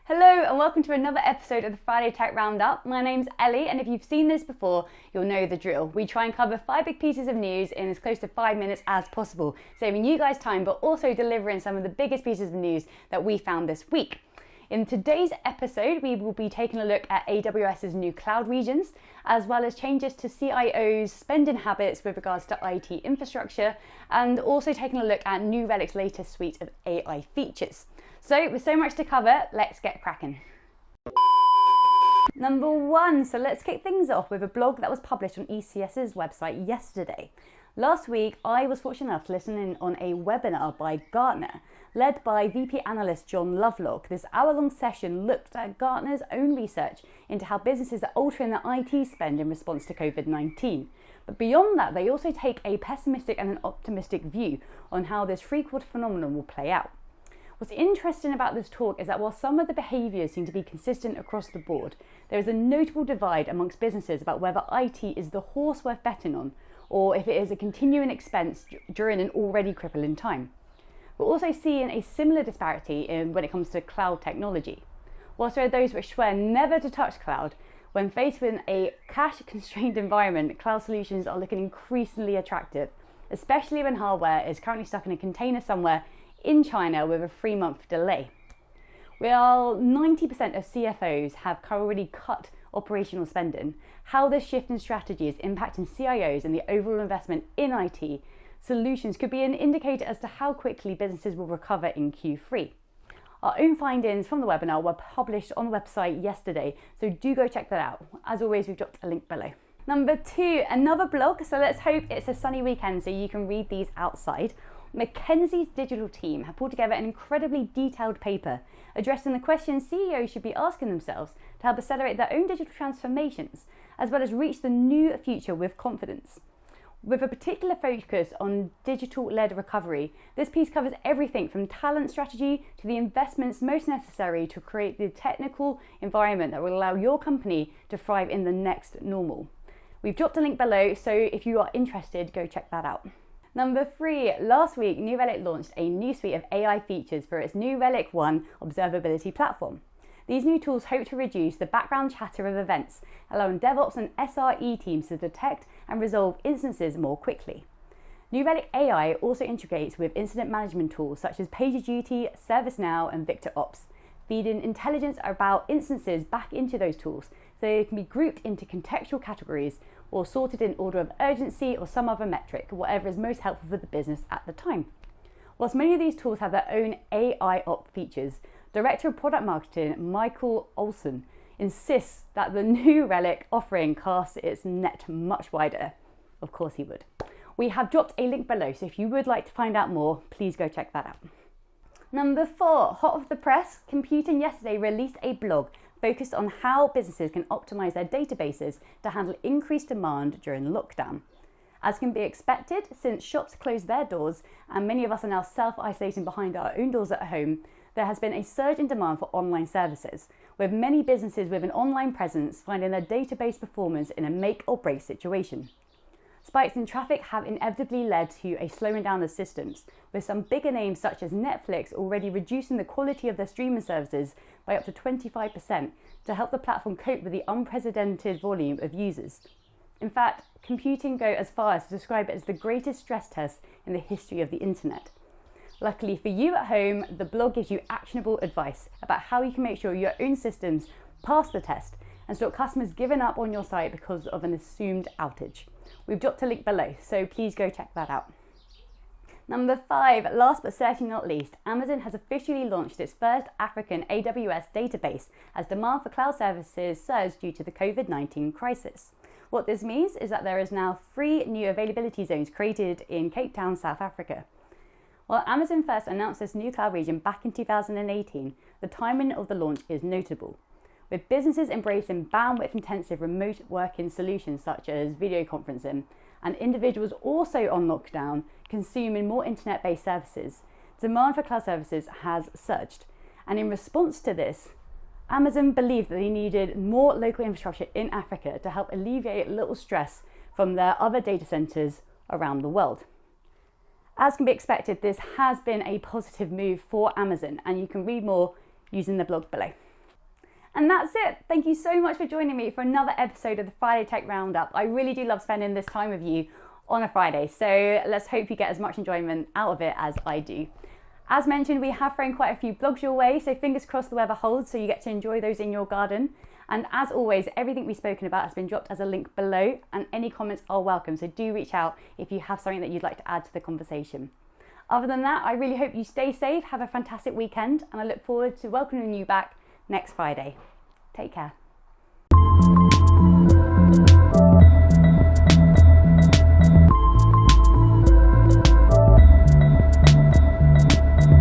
Hello and welcome to another episode of the Friday Tech Roundup. My name's Ellie, and if you've seen this before, you'll know the drill. We try and cover 5 big pieces of news in as close to 5 minutes as possible, saving you guys time but also delivering some of the biggest pieces of news that we found this week. In today's episode, we will be taking a look at AWS's new cloud regions, as well as changes to CIOs' spending habits with regards to IT infrastructure, and also taking a look at New Relic's latest suite of AI features. So with so much to cover, let's get cracking. Number 1, so let's kick things off with a blog that was published on ECS's website yesterday. Last week, I was fortunate enough to listen in on a webinar by Gartner, led by VP analyst John Lovelock. This hour-long session looked at Gartner's own research into how businesses are altering their IT spend in response to COVID-19. But beyond that, they also take a pessimistic and an optimistic view on how this three-quarter phenomenon will play out. What's interesting about this talk is that while some of the behaviours seem to be consistent across the board, there is a notable divide amongst businesses about whether IT is the horse worth betting on, or if it is a continuing expense during an already crippling time. We're also seeing a similar disparity when it comes to cloud technology. Whilst there are those which swear never to touch cloud, when faced with a cash-constrained environment, cloud solutions are looking increasingly attractive, especially when hardware is currently stuck in a container somewhere in China with a 3-month delay. While 90% of CFOs have already cut operational spending, how this shift in strategy is impacting CIOs and the overall investment in IT solutions could be an indicator as to how quickly businesses will recover in Q3. Our own findings from the webinar were published on the website yesterday, so do go check that out. As always, we've dropped a link below. Number 2, another blog, so let's hope it's a sunny weekend so you can read these outside. McKenzie Digital team have pulled together an incredibly detailed paper addressing the questions CEOs should be asking themselves to help accelerate their own digital transformations, as well as reach the new future with confidence. With a particular focus on digital-led recovery, this piece covers everything from talent strategy to the investments most necessary to create the technical environment that will allow your company to thrive in the next normal. We've dropped a link below, so if you are interested, go check that out. Number 3, last week, New Relic launched a new suite of AI features for its new Relic One observability platform. These new tools hope to reduce the background chatter of events, allowing DevOps and SRE teams to detect and resolve instances more quickly. New Relic AI also integrates with incident management tools such as PagerDuty, ServiceNow, and VictorOps, feeding intelligence about instances back into those tools so they can be grouped into contextual categories or sorted in order of urgency or some other metric, whatever is most helpful for the business at the time. Whilst many of these tools have their own AI ops features, Director of Product Marketing Michael Olson insists that the new Relic offering casts its net much wider. Of course he would. We have dropped a link below, so if you would like to find out more, please go check that out. Number 4, hot off the press, Computing yesterday released a blog focused on how businesses can optimize their databases to handle increased demand during lockdown. As can be expected, since shops closed their doors and many of us are now self-isolating behind our own doors at home, there has been a surge in demand for online services, with many businesses with an online presence finding their database performance in a make or break situation. Spikes in traffic have inevitably led to a slowing down of systems, with some bigger names such as Netflix already reducing the quality of their streaming services by up to 25% to help the platform cope with the unprecedented volume of users. In fact, Computing go as far as to describe it as the greatest stress test in the history of the internet. Luckily for you at home, the blog gives you actionable advice about how you can make sure your own systems pass the test and stop customers giving up on your site because of an assumed outage. We've dropped a link below, so please go check that out. Number 5, last but certainly not least, Amazon has officially launched its first African AWS database as demand for cloud services surged due to the COVID-19 crisis. What this means is that there is now 3 new availability zones created in Cape Town, South Africa. While Amazon first announced this new cloud region back in 2018, the timing of the launch is notable, with businesses embracing bandwidth-intensive remote working solutions such as video conferencing, and individuals also on lockdown consuming more internet-based services. Demand for cloud services has surged, and in response to this, Amazon believed that they needed more local infrastructure in Africa to help alleviate a little stress from their other data centers around the world. As can be expected, this has been a positive move for Amazon, and you can read more using the blog below. And that's it. Thank you so much for joining me for another episode of the Friday Tech Roundup. I really do love spending this time with you on a Friday, so let's hope you get as much enjoyment out of it as I do. As mentioned, we have thrown quite a few blogs your way, so fingers crossed the weather holds so you get to enjoy those in your garden. And as always, everything we've spoken about has been dropped as a link below, and any comments are welcome, so do reach out if you have something that you'd like to add to the conversation. Other than that, I really hope you stay safe, have a fantastic weekend, and I look forward to welcoming you back next Friday. Take care.